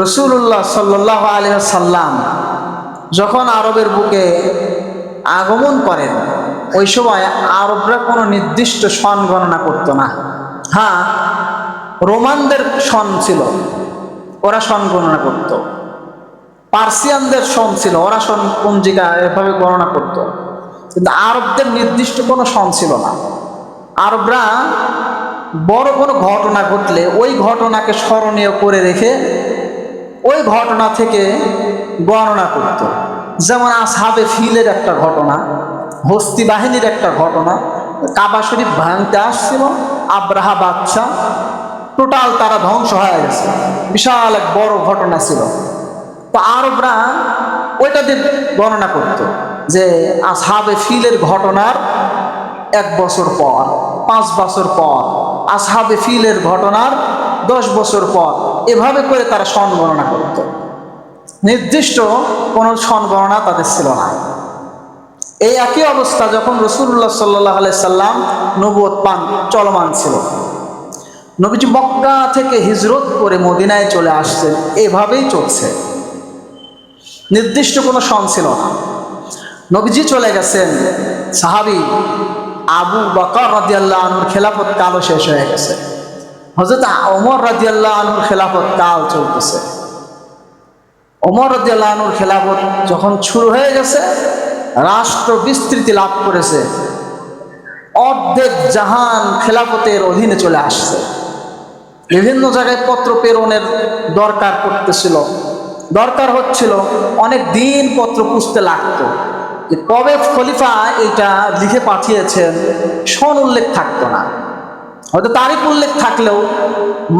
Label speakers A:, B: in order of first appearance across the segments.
A: রাসূলুল্লাহ সাল্লাল্লাহু আলাইহি ওয়াসাল্লাম যখন আরবের বুকে আগমন করেন, ওই সময় আরবরা কোনো নির্দিষ্ট সন গণনা করতো না। হ্যাঁ, রোমানদের সন ছিল, ওরা সন গণনা করত। পার্সিয়ানদের সন ছিল, ওরা সন পঞ্জিকা এভাবে গণনা করত। কিন্তু আরবদের নির্দিষ্ট কোনো সন ছিল না। আরবরা বড় কোনো ঘটনা ঘটলে ওই ঘটনাকে স্মরণীয় করে রেখে ওই ঘটনা থেকে গণনা করত। যেমন আসহাবে ফিলের একটা ঘটনা, হস্তি বাহিনীর একটা ঘটনা। কাবা শরীফ ভাঙতে আসছিল, আব্রাহা বাদশাহ, টোটাল তারা ধ্বংস হয়ে গেছে, বিশাল এক বড় ঘটনা ছিল। তো আরবরা ওইটা দিয়ে গণনা করত যে আসহাবে ফিলের ঘটনার 1 বছর পর, 5 বছর পর, আসহাবে ফিলের ঘটনার 10 বছর পর, এভাবে করে তারা সন গণনা করত। নির্দিষ্ট কোনো সন গণনা তাদের ছিল না। এই একই অবস্থা যখন রাসূলুল্লাহ সাল্লাল্লাহু আলাইহি সাল্লাম নবুয়ত পান চলমান ছিল। নবীজি মক্কা থেকে হিজরত করে মদিনায় চলে আসছেন, এভাবেই চলছে, নির্দিষ্ট কোনো সন ছিল না। নবীজি চলে গেছেন, সাহাবী আবু বকর রাদিয়াল্লাহু আনহুর খেলাফত কালও শেষ হয়ে গেছে, হযরত ওমর রাদিয়াল্লাহু আনহুর খেলাফত কাল চলতেছে। ওমর রাদিয়াল্লাহু আনহুর খেলাফত যখন শুরু হয়ে গেছে, রাষ্ট্র বিস্তৃতি লাভ করেছে, অর্ধেক জাহান খেলাফতের অধীনে চলে আসছে। বিভিন্ন জায়গায় পত্র প্রেরণের দরকার পড়তেছিল, দরকার হচ্ছিল, অনেক দিন পত্র পুষতে লাগতো যে কবে খলিফা এটা লিখে পাঠিয়েছেন, সন উল্লেখ থাকতো না। হয়তো তারিখ উল্লেখ থাকলেও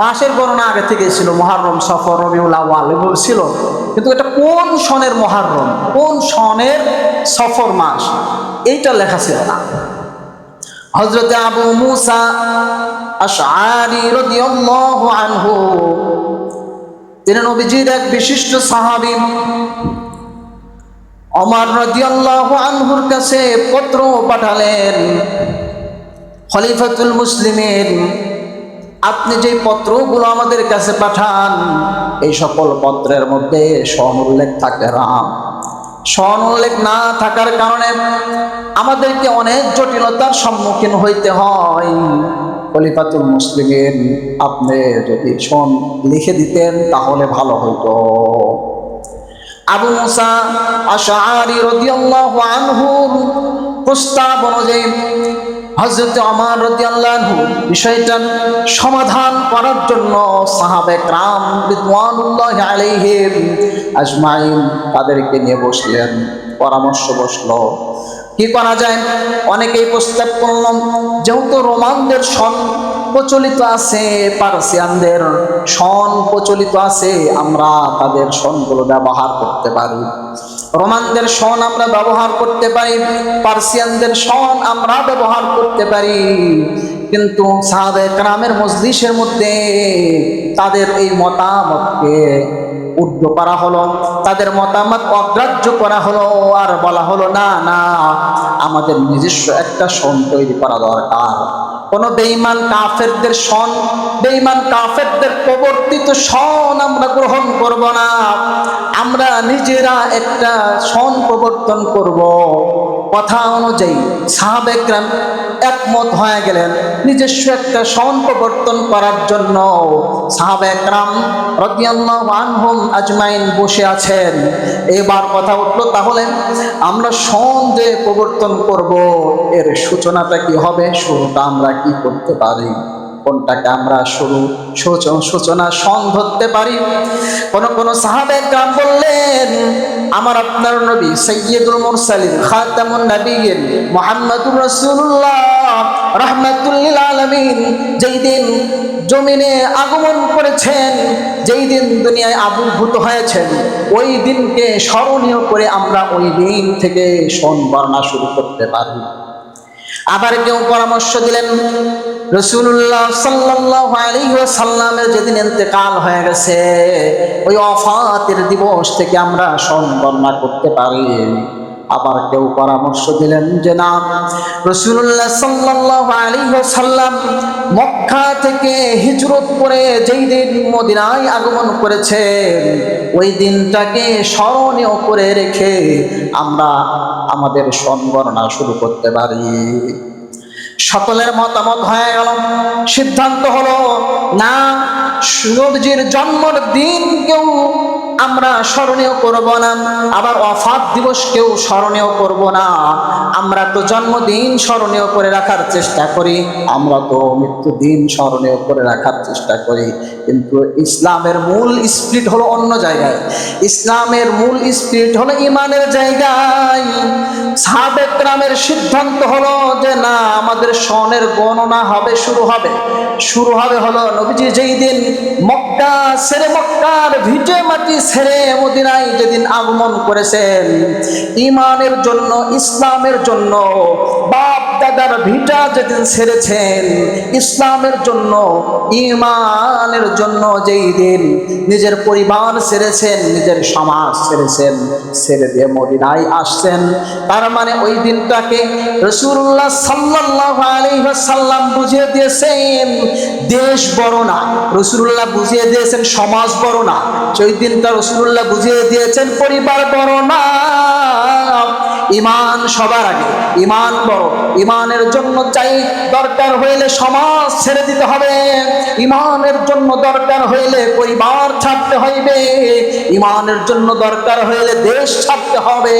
A: মাসের গণনা আগে থেকে ছিল, মুহররম, সফর, রবিউল আউয়াল এগুলো ছিল, কিন্তু এটা কোন সনের মুহররম, কোন সনের সফর মাস, এইটা লেখা ছিল না। হযরত আবু মুসা আশআরী রাদিয়াল্লাহু আনহু, তিনি নবীজির এক বিশিষ্ট সাহাবী, ওমর রাদিয়াল্লাহু আনহুর কাছে পত্র পাঠালেন, খলিফাতুল মুসলিমিন, আপনি যে পত্রগুলো আমাদের কাছে পাঠান, এই সকল পত্রের মধ্যে সন উল্লেখ থাকে না। সন উল্লেখ না থাকার কারণে আমাদেরকে অনেক জটিলতার সম্মুখীন হইতে হয়। খলিফাতুল মুসলিমিন, আপনি যদি সন লিখে দিতেন তাহলে ভালো হইতো। আবু মুসা আশআরী রাদিয়াল্লাহু আনহুর প্রস্তাব অনুযায়ী হযরত ওমর রাদিয়াল্লাহু আনহু বিষয়টার সমাধান করার জন্য সাহাবায়ে কেরাম রিদওয়ানুল্লাহি আলাইহিম আজমাইন তাদেরকে নিয়ে বসলেন, পরামর্শ বসলো কি করা যায়। অনেকেই প্রস্তাব করলাম, যেহেতু রোমানদের সন প্রচলিত আছে, পার্সিয়ানদের সন প্রচলিত আছে, আমরা তাদের সনগুলো ব্যবহার করতে পারি। রোমানদের সন আমরা ব্যবহার করতে পারি, পার্সিয়ানদের সন আমরা ব্যবহার করতে পারি। কিন্তু সাহাবায়ে কেরামের মজলিসের মধ্যে তাদের এই মতামতকে উদ্ধ করা হলো, তাদের মতামত অগ্রাহ্য করা হলো, আর বলা হলো না না, আমাদের নিজস্ব একটা সন তৈরি করা দরকার। কোন বেঈমান কাফেরদের সন, বেঈমান কাফেরদের প্রবর্তিত সন আমরা গ্রহণ করব না, আমরা নিজেরা একটা সন প্রবর্তন করব। কথা অনুযায়ী সাহাবায়ে কেরাম একমত হয়ে গেলেন নিজস্ব একটা সন প্রবর্তন করার জন্য। সাহাবায়ে কেরাম রাদিয়াল্লাহু আনহুম আজমাইন বসে আছেন। এবার কথা উঠলো, তাহলে আমরা সন যে প্রবর্তন করব, এর সূচনাটা কি হবে, শুরুটা আমরা কি করতে পারি, কোনটাকে আমরা সূচনা সন ধরতে পারি। কোন সাহাবায়ে কেরাম বললেন, আমার আপনার নবী সাইয়্যিদুল মুরসালিন খাতামুন নবিয়্যিন মুহাম্মাদুর রাসূলুল্লাহ রাহমাতুল লিল আলামিন যেই দিন জমিনে আগমন করেছেন, যেই দিন দুনিয়ায় আবির্ভূত হয়েছেন, ওই দিনকে স্মরণীয় করে আমরা ওই দিন থেকে সন গণনা শুরু করতে পারি। আবার কেউ পরামর্শ দিলেন, রাসূলুল্লাহ সাল্লাল্লাহু আলাইহি ওয়াসাল্লামের যেদিন ইন্তেকাল হয়ে গেছে, ওই ওফাতের দিবস থেকে আমরা সন গণনা করতে পারি। আবার কেউ পরামর্শ দিলেন যে না, রাসূলুল্লাহ সাল্লাল্লাহু আলাইহি ওয়াসাল্লাম মক্কা থেকে হিজরত করে যেই দিন মদিনায় আগমন করেছেন, ওই দিনটাকে স্মরণীয় করে রেখে আমরা আমাদের সঙ্গণনা শুরু করতে পারি। সকলের মতামত হয়ে গেল, সিদ্ধান্ত হলো না, নবীজির জন্মের দিন কেউ আমরা স্মরণীয় করব না, আবার ওয়াফাত দিবস কেউ স্মরণীয় করব না। আমরা তো জন্মদিন স্মরণীয় করে রাখার চেষ্টা করি, আমরা তো মৃত্যুদিন স্মরণীয় করে রাখার চেষ্টা করি, কিন্তু ইসলামের মূল স্পিরিট হলো অন্য জায়গায়। ইসলামের মূল স্পিরিট হলো ইমানের জায়গায়। সাহাবে কেরামের সিদ্ধান্ত হলো যে না, আমাদের সনের গণনা হবে, শুরু হবে হলো নবীজি যেই দিন মক্কা ছেড়ে, মক্কার ভিটে মাটি ছেড়ে মদিনায় যেদিন আগমন করেছেন, ইমানের জন্য, ইসলামের জন্য বাপ দাদার ভিটা যেদিন ছেড়েছেন, ইসলামের জন্য, ইমানের জন্য যেই দিন নিজের পরিবার ছেড়েছেন, নিজের সমাজ ছেড়েছেন, ছেড়ে দিয়ে মদিনায় আসছেন, তার মানে ওই দিনটাকে রাসূলুল্লাহ সাল্লাল্লাহু আলাইহি ওয়াসাল্লাম বুঝিয়ে দিয়েছেন দেশ বড় না, রাসূলুল্লাহ বুঝিয়ে দিয়েছেন সমাজ বড় না, সেই দিনটা রাসূলুল্লাহ বুঝিয়ে দিয়েছেন পরিবার বড় না, ইমান সবার আগে, ইমান বড়। ইমানের জন্য চাই দরকার হইলে সমাজ ছেড়ে দিতে হবে, ইমানের জন্য দরকার হইলে পরিবার ছাড়তে হইবে, ইমানের জন্য দরকার হইলে দেশ ছাড়তে হবে।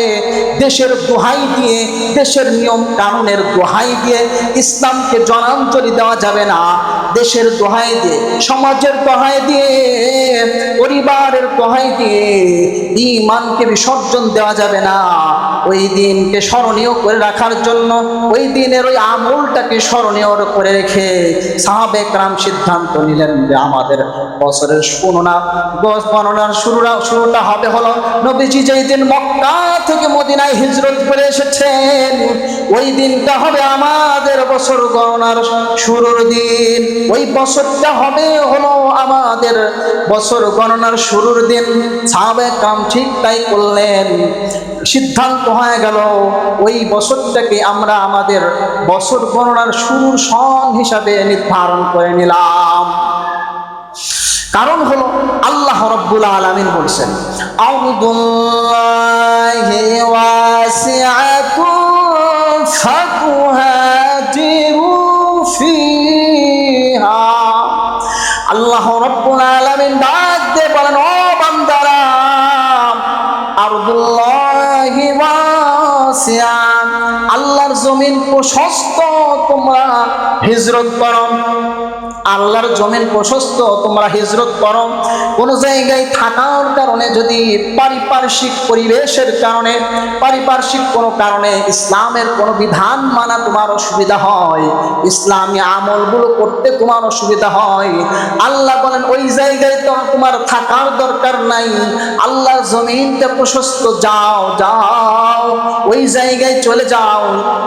A: দেশের দোহাই দিয়ে, দেশের নিয়ম কানুনের দোহাই দিয়ে ইসলামকে জনাঞ্জলি দেওয়া যাবে না। দেশের দোহাই দিয়ে, সমাজের দোহাই দিয়ে, পরিবারের দোহাই দিয়ে ঈমানকে বিসর্জন দেওয়া যাবে না। ওই দিনকে স্মরণীয় করে রাখার জন্য, ওই দিনের ওই আমলটাকে স্মরণীয় করে রেখে সাহাবে কেরাম সিদ্ধান্ত নিলেন যে আমাদের বছরের গণনার শুরুটা হবে হলো নবীজি যেই দিন মক্কা থেকে মদিনায় হিজরত করে এসেছেন, ওই দিনটা হবে আমাদের বছর গণনার শুরুর দিন। ওই বছরটা হবে হলো আমাদের বছর গণনার শুরুর দিন। সাহাবে কেরাম ঠিক তাই করলেন। সিদ্ধান্ত হয়ে গেল ওই বছরটাকে আমরা আমাদের বছর গণনার শুরুর সন হিসাবে নির্ধারণ করে নিলাম। কারণ হলো আল্লাহ রাব্বুল আলামিন বলেছেন, আরদুল্লাহি ওয়াসিআতুন ফাতুহাজিরু ফিহা। আল্লাহ রাব্বুল আলামিন ডাক দিয়ে বলেন, ও বান্দারা, আরদুল্লাহি ওয়াসিআ, আল্লাহর জমিন প্রশস্ত, তোমরা হিজরত করো। আল্লাহর জমিন প্রশস্ত, তোমরা হিজরত করো। কোন জায়গায় থাকার কারণে যদি পারিপার্শ্বিক পরিবেশের কারণে, পারিপার্শ্বিক কোনো কারণে ইসলামের কোনো বিধান মানা তোমার অসুবিধা হয়, ইসলামী আমলগুলো করতে তোমার অসুবিধা হয়, আল্লাহ বলেন ওই জায়গায় তো তোমার থাকার দরকার নাই। আল্লাহর জমিনটা প্রশস্ত, যাও যাও ওই জায়গায় চলে যাও।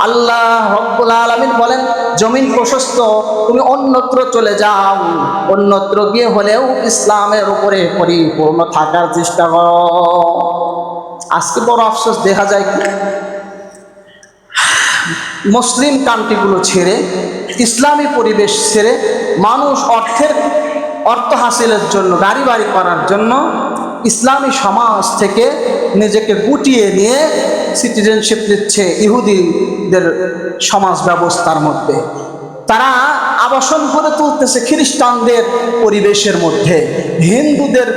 A: আল্লাহ রাব্বুল আলামিন বলেন, জমিন প্রশস্ত, তুমি অন্যত্র চলে যাও, অন্যত্র গিয়ে হলেও ইসলামের উপরে পরিপূর্ণ থাকার চেষ্টা করো। আজকে বড় আফসোস দেখা যায় কি, মুসলিম কান্ট্রিগুলো ছেড়ে, ইসলামী পরিবেশ ছেড়ে মানুষ অর্থ হাসিলের জন্য, গাড়ি বাড়ি করার জন্য ইসলামী সমাজ থেকে নিজেকে গুটিয়ে নিয়ে সিটিজেনশিপ নিচ্ছে ইহুদিদের সমাজ ব্যবস্থার মধ্যে। তারা আবাসন করে তুলতেছে খ্রিস্টানদের পরিবেশের মধ্যে, হিন্দুদের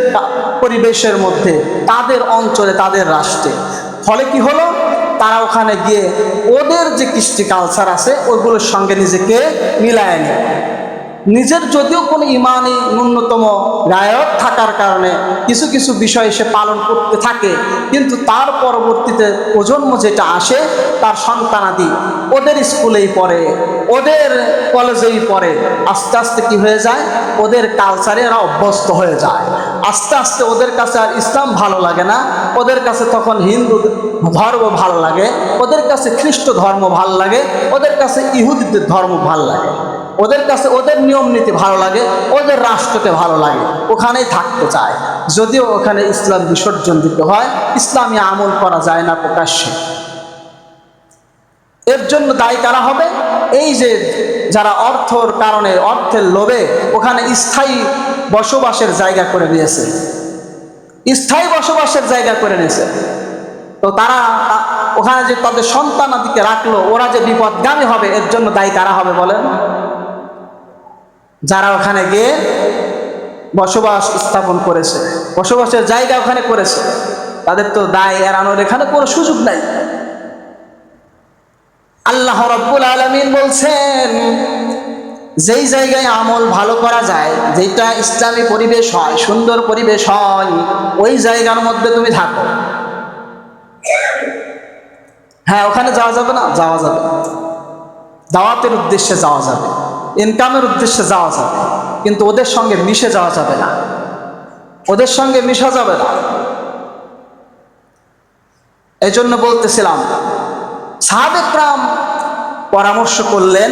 A: পরিবেশের মধ্যে, তাদের অঞ্চলে, তাদের রাষ্ট্রে। ফলে কি হলো, তারা ওখানে গিয়ে ওদের যে কৃষ্টি কালচার আছে ওইগুলোর সঙ্গে নিজেকে মিলায় নেয়। নিজের যদিও কোনো ইমানি ন্যূনতম গায়ক থাকার কারণে কিছু কিছু বিষয় সে পালন করতে থাকে, কিন্তু তার পরবর্তীতে প্রজন্ম যেটা আসে, তার সন্তানাদি ওদের স্কুলেই পড়ে, ওদের কলেজেই পড়ে, আস্তে আস্তে কি হয়ে যায়, ওদের কালচারে এরা অভ্যস্ত হয়ে যায়। আস্তে আস্তে ওদের কাছে আর ইসলাম ভালো লাগে না, ওদের কাছে তখন হিন্দু ধর্ম ভালো লাগে, ওদের কাছে খ্রিস্ট ধর্ম ভালো লাগে, ওদের কাছে ইহুদিদের ধর্ম ভালো লাগে, ওদের কাছে ওদের নিয়ম নীতি ভালো লাগে, ওদের রাষ্ট্রকে ভালো লাগে, ওখানেই থাকতে চায়। যদিও ওখানে ইসলাম বিসর্জন দিতে হয়, ইসলামী আমল করা যায় না প্রকাশ্যে। এর জন্য দায়ী কারা হবে? এই যে যারা অর্থর কারণে, অর্থের লোভে ওখানে স্থায়ী বসবাসের জায়গা করে নিয়েছে, স্থায়ী বসবাসের জায়গা করে নিয়েছে। তো তারা ওখানে যে তাদের সন্তানাদিকে রাখলো, ওরা যে বিপদগামী হবে, এর জন্য দায়ী কারা হবে বলেন? যারা ওখানে গিয়ে বসবাস স্থাপন করেছে, বসবাসের জায়গা ওখানে করেছে, তাদের তো দায় এড়ানোর এখানে কোনো সুযোগ নাই। আল্লাহ রাব্বুল আলামিন বলছেন, যেই জায়গায় আমল ভালো করা যায়, যেটা ইসলামী পরিবেশ হয়, সুন্দর পরিবেশ হয়, ওই জায়গার মধ্যে তুমি থাকো। হ্যাঁ, ওখানে যাওয়া যাবে না? যাওয়া যাবে। দাওয়াতের উদ্দেশ্যে যাওয়া যাবে, ইনকামের উদ্দেশ্যে যাওয়া যাবে, কিন্তু ওদের সঙ্গে মিশে যাওয়া যাবে না, ওদের সঙ্গে মিশা যাবে না। এই জন্য বলতেছিলাম, সাহাবে কেরাম পরামর্শ করলেন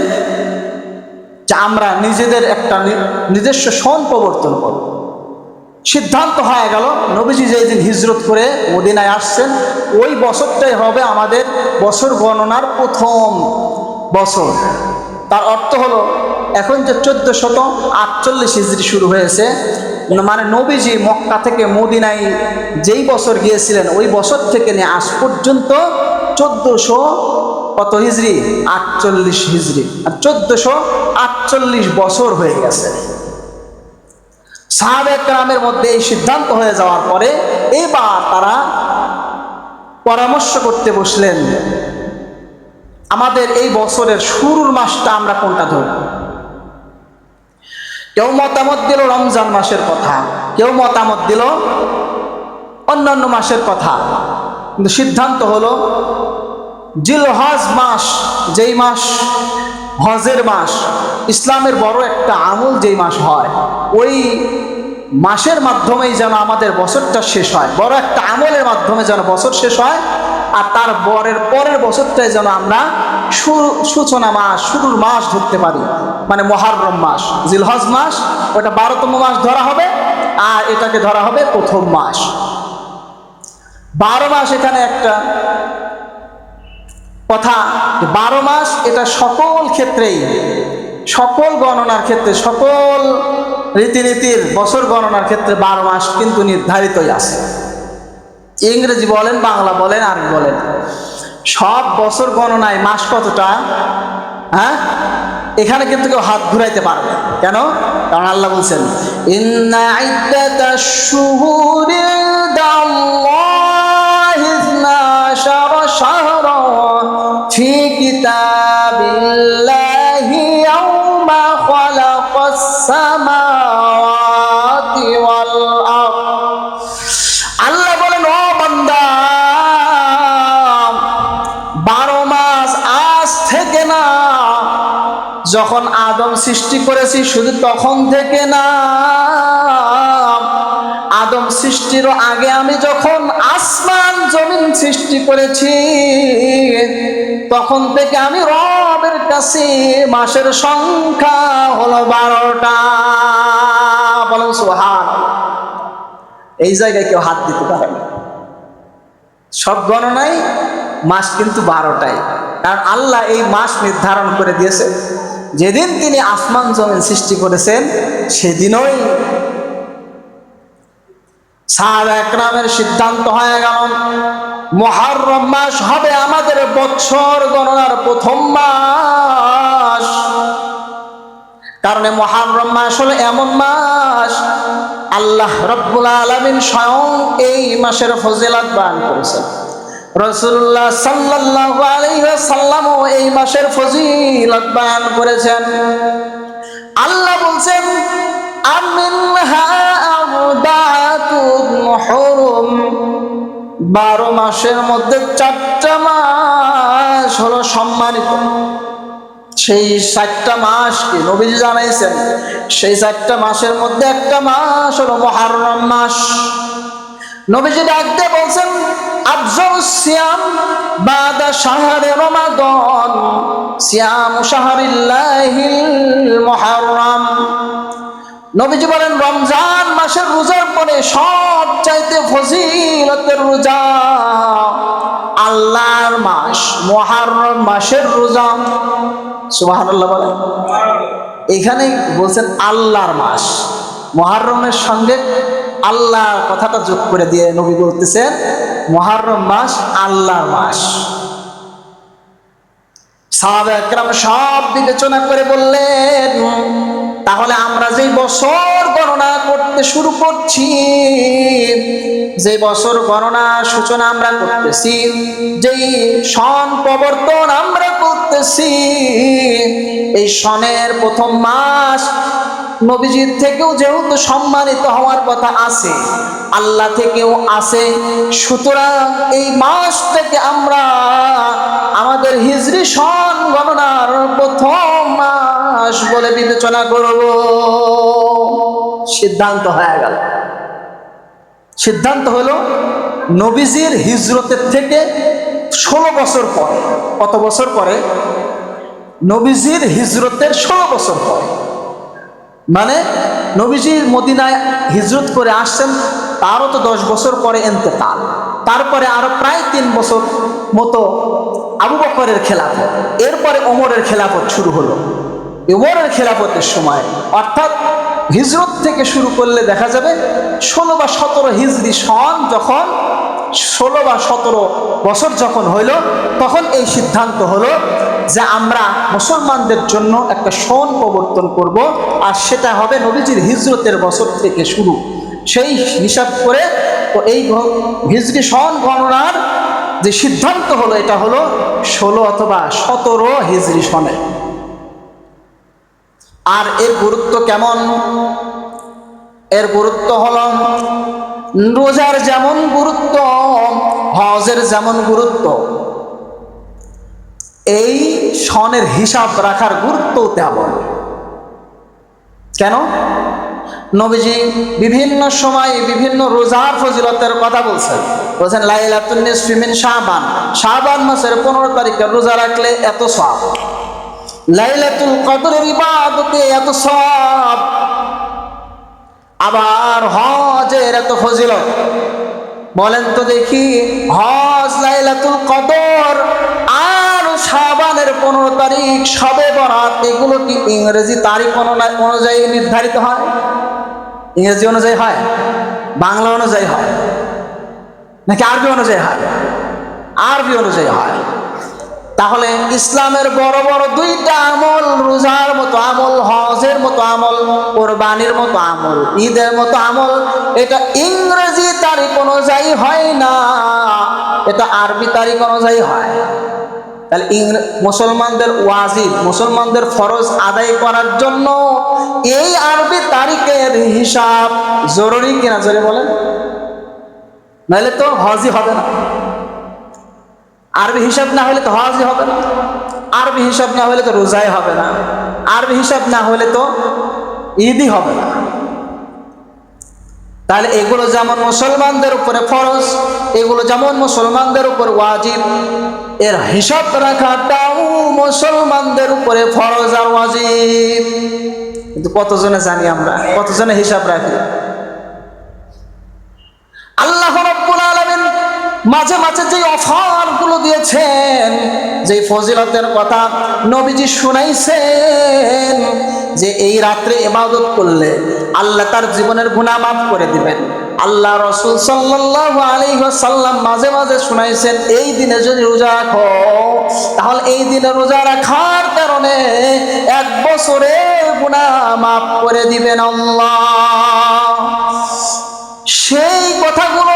A: যে আমরা নিজেদের একটা নিজস্ব সন প্রবর্তন করব। সিদ্ধান্ত হয়ে গেল, নবীজি যেদিন হিজরত করে মদিনায় আসছেন, ওই বছরটাই হবে আমাদের বছর গণনার প্রথম বছর। তার অর্থ হলো, এখন যে 1448 হিজরি শুরু হয়েছে, মানে নবীজি মক্কা থেকে মদিনায় যেই বছর গিয়েছিলেন, ওই বছর থেকে নিয়ে আজ পর্যন্ত 1400 কত হিজরি? 48 হিজরি, আর 1448 বছর হয়ে গেছে। সাহাবে কেরামের মধ্যে এই সিদ্ধান্ত হয়ে যাওয়ার পরে এবার তারা পরামর্শ করতে বসলেন, আমাদের এই বছরের শুরুর মাসটা আমরা কোনটা ধরব? কেউ মতামত দিল রমজান মাসের কথা, কেউ মতামত দিল অন্যান্য মাসের কথা, কিন্তু সিদ্ধান্ত হলো জিলহজ মাস, যেই মাস হজের মাস, ইসলামের বড় একটা আমল যেই মাস হয়, ওই মাসের মাধ্যমেই যেন আমাদের বছরটা শেষ হয়, বড় একটা আমলের মাধ্যমে যেন বছর শেষ হয়, আর তার পরের বছরটাই যেন আমরা সূচনা মাস, শুরুর মাস ধরতে পারি, মানে মুহররম মাস, জিলহজ মাস, ওটা 12তম মাস ধরা হবে, আর এটাকে ধরা হবে প্রথম মাস। 12 মাস, এখানে একটা কথা, 12 মাস এটা সকল ক্ষেত্রেই, সকল গণনার ক্ষেত্রে, সকল রীতিনীতির বছর গণনার ক্ষেত্রে 12 মাস কিন্তু নির্ধারিতই আছে। ইংরেজি বলেন, বাংলা বলেন, আরবি বলেন, সব বছর গণনায় মাস কতটা? হ্যাঁ, এখানে কিন্তু কেউ হাত ঘুরাইতে পারবে। কেন? কারণ আল্লাহ বলছেন, ইন্না ইদ্দাতাশ শুহুরি ইনদাল্লাহি 12 শাহরান ফি কিতাবিল্লাহি ইয়াওমা খালাকাস সামাওয়াতি ওয়াল আরদ। আল্লাহ বলেন, ও বান্দা, 12 মাস আজ থেকে না, যখন আদম সৃষ্টি করেছি শুধু তখন থেকে না, আদম সৃষ্টির আগে আমি যখন আসমান জমিন সৃষ্টি করেছি, তখন থেকে আমি রবের কাছে মাসের সংখ্যা হলো 12টা। বলেন সুবহানাল্লাহ। এই জায়গায় কেউ হাত দিতে পারে না। সব গণনায় মাস কিন্তু 12টাই, কারণ আল্লাহ এই মাস নির্ধারণ করে দিয়েছে। যেদিন তিনি আসমান জমিন সৃষ্টি করেছেন, সেদিনই সাহাবা একরামের সিদ্ধান্ত হয়ে গেল, মুহররম মাস হবে আমাদের বছর গণনার প্রথম মাস। কারণ মুহররম মাস হলো এমন মাস, আল্লাহ রাব্বুল আলামিন স্বয়ং এই মাসের ফজিলত বয়ান করেছেন। রাসূলুল্লাহ সাল্লাল্লাহু আলাইহি ওয়াসাল্লামও এই মাসের ফজিলত বয়ান করেছেন। আল্লাহ বলছেন, আমিনহা আরবাতুন হুরুম, 12 মাসের মধ্যে 4টা মাস হলো সম্মানিত। সেই 4টা মাস কি নবীজি জানাইছেন, সেই 4টা মাসের মধ্যে একটা মাস হলো মুহররম মাস। নবীজি ডাক দিয়ে বলছেন, আফজাল সিয়াম বাদা শাহরে রমাদান সিয়াম শাহরিল্লাহিল মুহররম। নবীজি বলেন, রমজান মাসের রোজার পরে সবচাইতে ফজিলতের রোজা আল্লাহর মাস, মুহররম মাসের রোজা। সুবহানাল্লাহ বলেন। এখানে বলছেন আল্লাহর মাস, মুহররমের সঙ্গে আল্লাহ কথাটা যোগ করে দিয়ে নবী বলতেছেন মুহররম মাস আল্লাহর মাস। সাহাবা একরাম সব বিবেচনা করে বললেন, তাহলে আমরা যেই বছর গণনা করতে শুরু করছি, যে বছর গণনা সূচনা আমরা করতেছি, যেই সন প্রবর্তন আমরা করতেছি, এই সনের প্রথম মাস নবীজির থেকেও যেহেতু সম্মানিত হওয়ার কথা আছে, আল্লাহ থেকেও আছে, সুতরাং এই মাস থেকে আমরা আমাদের হিজরি সন গণনার প্রথম মাস বলে বিবেচনা করব। সিদ্ধান্ত হয়ে গেল। সিদ্ধান্ত হলো নবীজির হিজরতের থেকে 16 বছর পরে। কত বছর পরে? নবীজির হিজরতের 16 বছর পরে, মানে নবীজির মদিনায় হিজরত করে আসছেন তারও তো 10 বছর পরে ইন্তেকাল, তারপরে আরো প্রায় 3 বছর মতো আবু বকরের খেলাফত, এরপরে ওমরের খেলাফত শুরু হলো। ওমরের খেলাফতের সময় অর্থাৎ হিজরত থেকে শুরু করলে দেখা যাবে 16 বা 17 হিজরি সন যখন 16 বা 17 বছর যখন হইল, তখন এই সিদ্ধান্ত হলো যে আমরা মুসলমানদের জন্য একটা সন প্রবর্তন করব, আর সেটা হবে নবীজির হিজরতের বছর থেকে শুরু। সেই হিসাব করে তো এই হিজরি সন গণনার যে সিদ্ধান্ত হলো, এটা হলো 16 অথবা 17 হিজরি সনে। আর এর গুরুত্ব কেমন? এর গুরুত্ব হলো রোজার যেমন গুরুত্ব, হজের যেমন গুরুত্ব, এই সনের হিসাব রাখার গুরুত্ব তেমন। কেন? নবীজি বিভিন্ন সময় বিভিন্ন রোজার ফজিলতের কথা বলছেন। বলছেন লাইলাতুন নিসফি মিন শাবান, শাবান মাসের 15 তারিখে রোজা রাখলে এত সওয়াব, লাইলাতুল কদরের ইবাদতে এত সওয়াব, আবার হজের এত ফজিলত। বলেন তো দেখি, হজ, লাইলাতুল কদর আর শাবানের 15 তারিখ, শবে বরাত, এগুলো কি ইংরেজি তারিখ অনুযায়ী নির্ধারিত হয়? ইংরেজি অনুযায়ী হয়? বাংলা অনুযায়ী হয়? নাকি আরবি অনুযায়ী হয়? আরবি অনুযায়ী হয়। তাহলে ইসলামের বড় বড় 2টা আমল, রোজার মতো আমল, হজের মতো আমল, কোরবানির মতো আমল, ঈদের মতো আমল, এটা ইংরেজি তারিখ অনুযায়ী হয় না, এটা আরবি তারিখ অনুযায়ী হয়। তাহলে মুসলমানদের ওয়াজিব, মুসলমানদের ফরজ আদায় করার জন্য এই আরবি তারিখের হিসাব জরুরি কিনা জোরে বলেন? নাহলে তো হজই হবে না। আরবি হিসাব না হলে তো হজই হবে না, আরবি হিসাব না হলে তো রোজাই হবে না, আরবি হিসাব না হলে তো ঈদই হবে না। তাহলে এগুলো যেমন মুসলমানদের উপরে ফরজ, এগুলো যেমন মুসলমানদের উপর ওয়াজিব, এর হিসাব রাখাটাও মুসলমানদের উপরে ফরজ আর ওয়াজিব। কিন্তু কতজনে জানি আমরা, কতজনে হিসাব রাখি? আল্লাহ রাব্বুল আলামিন মাঝে মাঝে যে অফার গুলো দিয়েছেন, যে ফজিলতের কথা নবীজি শুনাইছেন, যে এই রাত্রে ইবাদত করলে আল্লাহ তার জীবনের গুনাহ মাফ করে দিবেন, আল্লাহ রাসূল সাল্লাল্লাহু আলাইহি ওয়াসাল্লাম মাঝে মাঝে শুনাইছেন এই দিনে যদি রোজা রাখো, তাহলে এই দিনে রোজা রাখার কারণে 1 বছরের গুনাহ মাফ করে দিবেন আল্লাহ। সেই কথাগুলো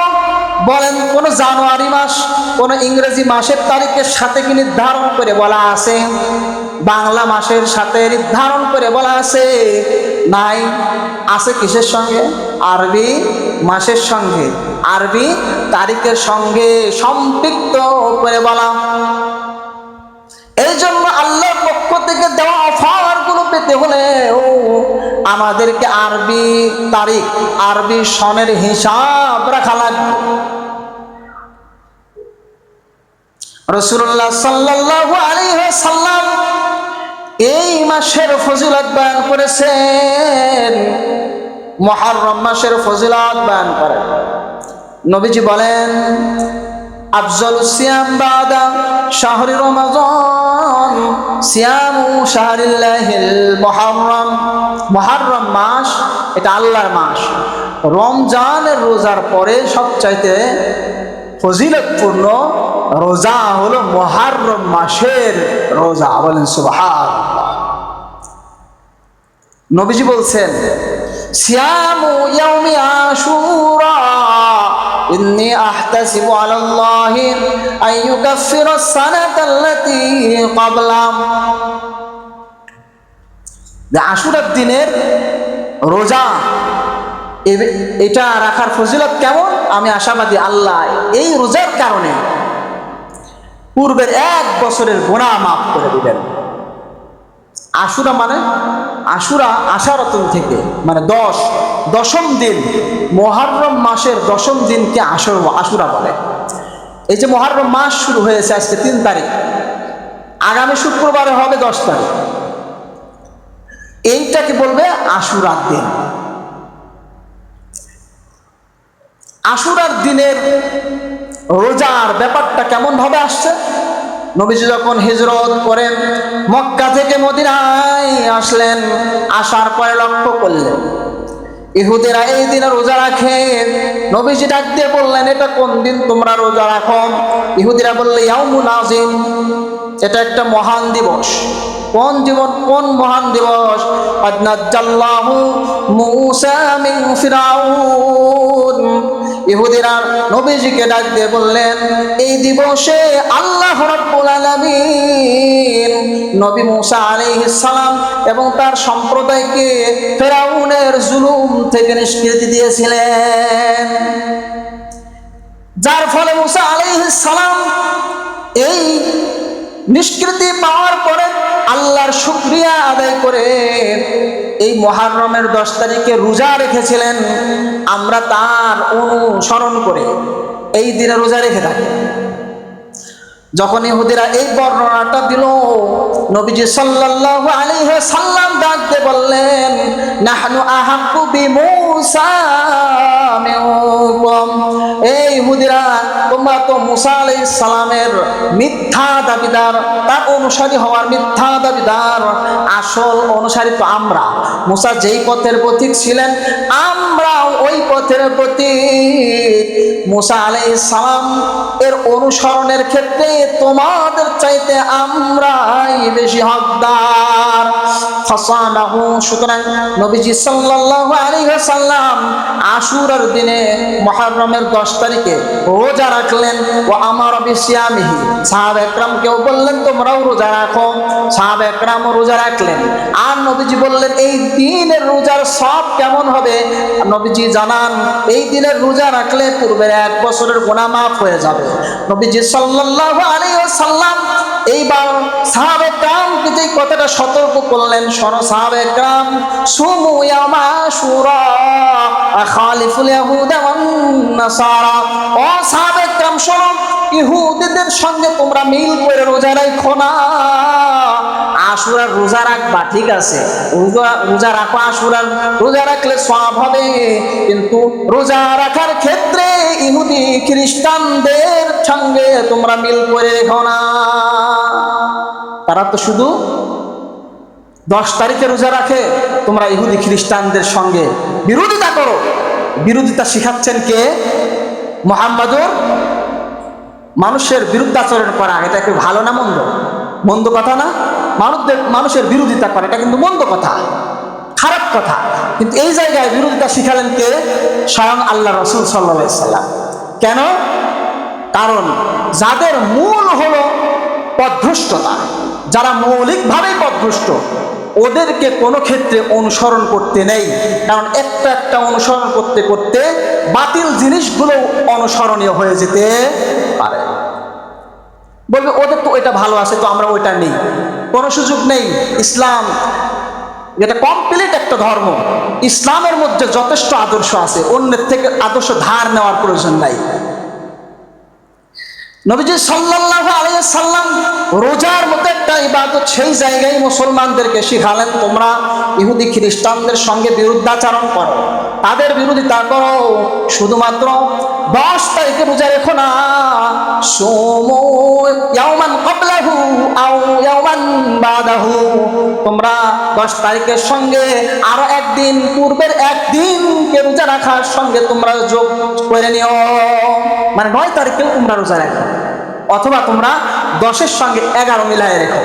A: বলেন কোন জানুয়ারি মাস, কোন ইংরেজি মাসের তারিখের সাথে কি নির্ধারণ করে বলা আছে? বাংলা মাসের সাথে নির্ধারণ করে বলা আছে? নাই। আছে কিসের সঙ্গে? আরবি মাসের সঙ্গে, আরবি তারিখের সঙ্গে সম্পৃক্ত করে বলা। এই জন্য আল্লাহর পক্ষ থেকে দেওয়া অফার গুলো পেতে হলে আমাদেরকে আরবি তারিখ, আরবি সনের হিসাব রাখা লাগবে। রাসূলুল্লাহ সাল্লাল্লাহু আলাইহি ওয়াসাল্লাম এই মাসের ফজিলত বয়ান করেছেন, মুহররম মাসের ফজিলত বয়ান করেন। নবীজি বলেন আফজালুস সিয়াম বাদা শাহরি রমাদান সিয়ামু শাহরিল্লাহিল মুহাররম। মুহাররম মাস এটা আল্লাহর মাস। রমজানের রোজার পরে সবচাইতে ফজিলতপূর্ণ রোজা হলো মুহাররম মাসের রোজা। বলেন সুবহানাল্লাহ। নবীজি বলছেন সিয়ামু ইয়াউমি আশুরা ইন্নী আহতাসিবু আলাল্লাহি আন ইউকাফিরাস সানাতাল্লাতী ক্বাবলা। আশুরার দিনের রোজা এটা রাখার ফজিলত কেমন, আমি আশাবাদী আল্লাহ এই রোজার কারণে পূর্বের 1 বছরের গুনাহ মাফ করে দিবেন। আশুরা মানে আশুরা আশারাতুন থেকে, মানে 10ম দিন, মুহররম মাসের 10ম দিনকে আশুরা বলে। এই যে মুহররম মাস শুরু হয়েছে আজকে 3 তারিখ, আগামী শুক্রবারে হবে 10 তারিখ, এইটাকে বলবে আশুরার দিন। আশুরার দিনের রোজার ব্যাপারটা কেমন ভাবে আসছে, নবীজি যখন হিজরত করেন মক্কা থেকে মদিনায় আসলেন, আসার পরে লক্ষ্য করলেন ইহুদিরা এই দিনে রোজা রাখে। নবীজি ডাক দিয়ে বললেন এটা কোন দিন তোমরা রোজা রাখো? ইহুদিরা বললে ইয়াউমুন আযীম, এটা একটা মহান দিবস। কোন মহান দিবস? ক্বাদ নাজ্জাল্লাহু মূসা মিন ফিরাউন। ইহুদিরা নবীজিকে ডাক দিয়ে বললেন এই দিবসে আল্লাহ রাব্বুল আলামিন নবী মূসা আলাইহিস সালাম এবং তার সম্প্রদায়কে ফিরাউনের জুলুম থেকে নিষ্কৃতি দিয়েছিলেন, যার ফলে মূসা আলাইহিস সালাম এই নিষ্কৃতি পাওয়ার পরে আল্লাহর শুকরিয়া আদায় করে এই মুহররমের 10 তারিখে রোজা রেখেছিলেন। আমরা তার অনুসরণ করে এই দিনে রোজা রেখে থাকি। যখন ইহুদিরা এই বর্ণনাটা দিল, নবীজি সাল্লাল্লাহু আলাইহি ওয়াসাল্লাম ডাকতে বললেন নাহনু আহাক্কু বিমূসা মিনকুম। এই ইহুদিরা তোমরা তো মূসা আলাইহিস সালামের মিথ্যা দাবিদার, তার অনুসারী হওয়ার মিথ্যা দাবিদার। আসল অনুসারী তো আমরা। মূসা যেই পথের পথিক ছিলেন আমরা ওই পথের পথিক। মূসা আলাইহিস সালাম এর অনুসরণের ক্ষেত্রে তোমাদের চাইতে আমরাই বেশি হকদার। ফাসানাহু, সুতরাং নবীজি সাল্লাল্লাহু আলাইহি ওয়াসাল্লাম আশুরার দিনে মুহররমের 10 তারিখে রোজা রাখলেন। ওয়া আমারা বিসিয়ামিহি, সাহাবায়ে কেরামকেও বললেন তোমরাও রোজা রাখো। সাহাবায়ে কেরামও রোজা রাখলেন। আর নবীজি বললেন এই দিনের রোজার সব কেমন হবে? নবীজি জানান এই দিনের রোজা রাখলে পূর্বের 1 বছরের গুনাহ মাফ হয়ে যাবে। নবীজি সাল্লাল্লাহু আলাইহি ওয়াসাল্লাম এইবার সাহাবায়ে কেরামকে যে কথাটা সতর্ক করলেন, শোনো সাহাবায়ে কেরাম, সুমু ইয়াউমা আশুরা খালিফুল ইয়াহুদা ওয়ান নাসারা। ও সাহাবায়ে কেরাম শোনো, ইহুদিদের সঙ্গে তোমরা মিল করে রোজা রাখো না। আশুরার রোজা রাখবা, ঠিক আছে, রোজা রাখো, আশুরার রোজা রাখলে সওয়াব হবে, কিন্তু রোজা রাখার ক্ষেত্রে ইহুদি খ্রিস্টানদের সঙ্গে তোমরা মিল করে রেখো না। তারা তো শুধু 10 তারিখে রোজা রাখে, তোমরা ইহুদি খ্রিস্টানদের সঙ্গে বিরোধিতা করো। বিরোধিতা শিখাচ্ছেন কে? মুহাম্মাদুর। মানুষের বিরুদ্ধাচরণ করা এটা কি ভালো না মন্দ? মন্দ কথা না? মানুষের বিরোধিতা করা এটা কিন্তু মন্দ কথা, খারাপ কথা। কিন্তু এই জায়গায় বিরোধিতা শিখালেন কে? স্বয়ং আল্লাহ রাসূল সাল্লাল্লাহু আলাইহি ওয়াসাল্লাম। কেন? কারণ যাদের মূল হলো পথভ্রষ্টতা, যারা মৌলিকভাবেই পথভ্রষ্ট, ওদেরকে কোনো ক্ষেত্রে অনুসরণ করতে নেই। কারণ একটা অনুসরণ করতে করতে বাতিল জিনিসগুলো অনুসরণীয় হয়ে যেতে পারে। বলবে ওদের তো এটা ভালো আছে, তো আমরা ওইটা নেই, কোনো সুযোগ নেই। ইসলাম এটা কমপ্লিট একটা ধর্ম, ইসলামের মধ্যে যথেষ্ট আদর্শ আছে, অন্যের থেকে আদর্শ ধার নেওয়ার প্রয়োজন নাই। নবীজি সাল্লাল্লাহু আলাইহি সাল্লাম রোজার মতো একটা ইবাদত সেই জায়গায় মুসলমানদেরকে শিখালেন, তোমরা ইহুদি খ্রিস্টানদের সঙ্গে বিরুদ্ধাচরণ করো, তাদের বিরোধিতা করো, শুধুমাত্র 10 তারিখে রোজা রেখো না, সুমু ইয়াওমান ক্বাবলাহু আও ইয়াওমান বাদাহু, তোমরা 10 তারিখের সঙ্গে আরো একদিন পূর্বের একদিনকে রোজা রাখার সঙ্গে তোমরা যোগ করে নিও, মানে 9 তারিখেও তোমরা রোজা রাখো, অথবা তোমরা 10-এর সঙ্গে 11 মিলায় রেখো,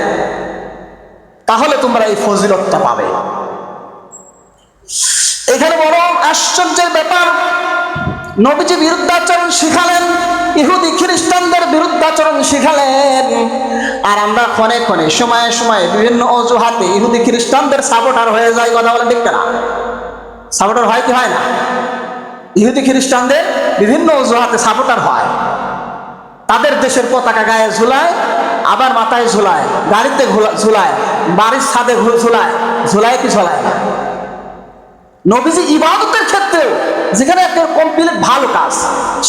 A: তাহলে তোমরা এই ফজিলতটা পাবে। এখানে বড় আশ্চর্যের ব্যাপার, নবীজি বিরুদ্ধাচরণ শিখালেন, ইহুদি খ্রিস্টানদের বিরুদ্ধাচরণ শিখালেন, আর আমরা ক্ষণে ক্ষণে সময়ে সময়ে বিভিন্ন অজুহাতে ইহুদি খ্রিস্টানদের সাপোর্টার হয়ে যায়। কথা বলেন ঠিক না? সাপোর্টার হয় কি হয় না? ইহুদি খ্রিস্টানদের বিভিন্ন অজুহাতে সাপোর্টার হয়, তাদের দেশের পতাকা গায়ে ঝুলায়, আবার মাথায় ঝুলায়, গাড়িতে ঝুলায়, বাড়ির ছাদে ঝুলায়, ঝুলায় কি ঝুলায় না? নবীজি ইবাদতের ক্ষেত্রেও, যেখানে একটা কমপ্লিট ভালো কাজ,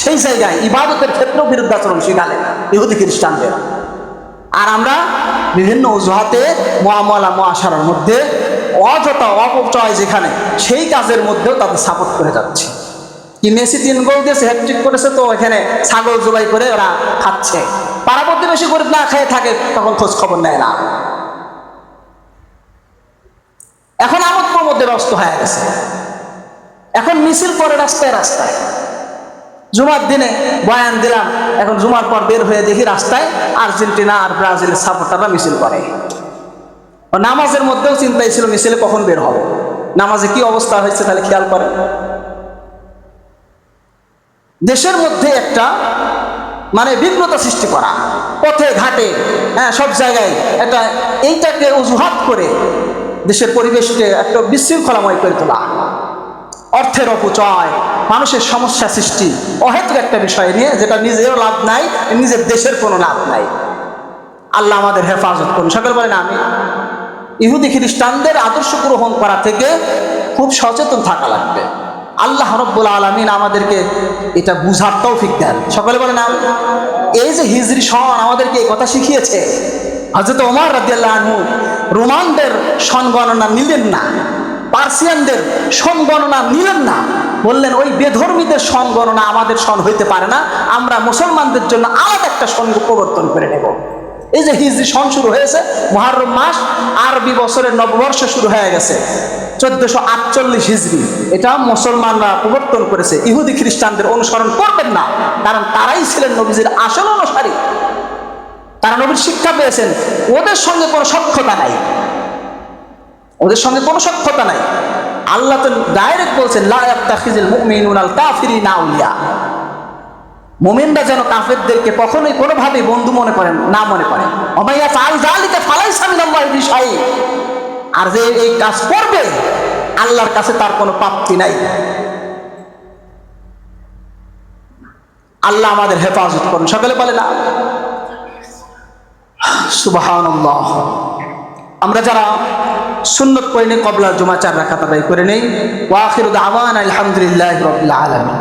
A: সেই জায়গায় ইবাদতের ক্ষেত্রেও বিরুদ্ধাচরণ শিখালেন ইহুদি খ্রিস্টানদের। আর আমরা বিভিন্ন অজুহাতে মুআমালা মুআশারার মধ্যে অযথা অপচয় যেখানে, সেই কাজের মধ্যেও তাদের সাপোর্ট করে যাচ্ছে। কি মেসি 3 গোল দিয়েছে, হ্যাটট্রিক করেছে, তো এখানে ছাগল জবাই করে ওরা খাচ্ছে, পাড়া প্রতিবেশী গরিব না খেয়ে থাকে, তখন খোঁজ খবর নেয় না। এখন আমোদ প্রমোদে ব্যস্ত হয়ে গেছে, এখন মিছিল করে রাস্তায় রাস্তায়। জুমার দিনে বয়ান দিলাম, এখন জুমার পর বের হয়ে দেখি রাস্তায় আর্জেন্টিনা আর ব্রাজিলের সাপোর্টাররা মিছিল করে। নামাজের মধ্যেও চিন্তাই ছিল মিছিলে কখন বের হবে, নামাজে কি অবস্থা হয়েছে তাহলে খেয়াল করেন। দেশের মধ্যে একটা মানে বিঘ্নতা সৃষ্টি করা, পথে ঘাটে, হ্যাঁ সব জায়গায় একটা এইটাকে অজুহাত করে দেশের পরিবেশকে একটা বিশৃঙ্খলাময় করে তোলা, অর্থের অপচয়, মানুষের সমস্যা সৃষ্টি, অহেতুক একটা বিষয় নিয়ে, যেটা নিজেরও লাভ নাই, নিজের দেশের কোনো লাভ নাই। আল্লাহ আমাদের হেফাজত করুন, সকল বলেন আমি। ইহুদি খ্রিস্টানদের আদর্শ গ্রহণ করা থেকে খুব সচেতন থাকা লাগবে। আল্লাহ রাব্বুল আলামিন আমাদেরকে এটা বুঝার তৌফিক দেন, সকলে বলেন আমি। এই যে হিজরি সন আমাদেরকে এই কথা শিখিয়েছে, হযরত ওমর রাদিয়াল্লাহু আনহু রোমানদের সন গণনা নিলেন না, পার্সিয়ানদের সন গণনা নিলেন না, বললেন ওই বেধর্মীদের সন গণনা আমাদের সন হইতে পারে না, আমরা মুসলমানদের জন্য আলাদা একটা সন প্রবর্তন করে নেব। এই যে হিজরি সন শুরু হয়েছে, মুহররম মাস, আরবি বছরের নববর্ষ শুরু হয়ে গেছে 1448 হিজরি, এটা মুসলমানরা প্রবর্তন করেছে। ইহুদি খ্রিস্টানদের অনুসরণ করবেন না, কারণ তারাই ছিলেন নবীজির আসল অনুসারী, তারা নবীর শিক্ষা পেয়েছেন, ওদের সঙ্গে কোনো সখ্যতা নাই, ওদের সঙ্গে কোনো সখ্যতা নাই। আল্লাহ তো ডাইরেক্ট বলছেন, লা ইয়াত্তাখিযুল মুমিনুনাল কাফিরিনা আউলিয়া, মুমিনরা যেন কাফেরদেরকে কখনোই কোনোভাবেই বন্ধু মনে করেন না, মনে করেন। ওয়া ইয়াফআল যালিকা ফালাইসা মিনাল্লাহি বিশাই, আর যে এই কাজ করবে আল্লাহর কাছে তার কোনো প্রাপ্তি নাই। আল্লাহ আমাদের হেফাজত করুন, সকলে বলে না সুবহানাল্লাহ। আমরা যারা সুন্নত পড়ে নেই, কবলা জুমা 4 রাকাত আদায় করে নেই। ওয়া আখিরু দাওয়ানা আলহামদুলিল্লাহি রাব্বিল আলামিন।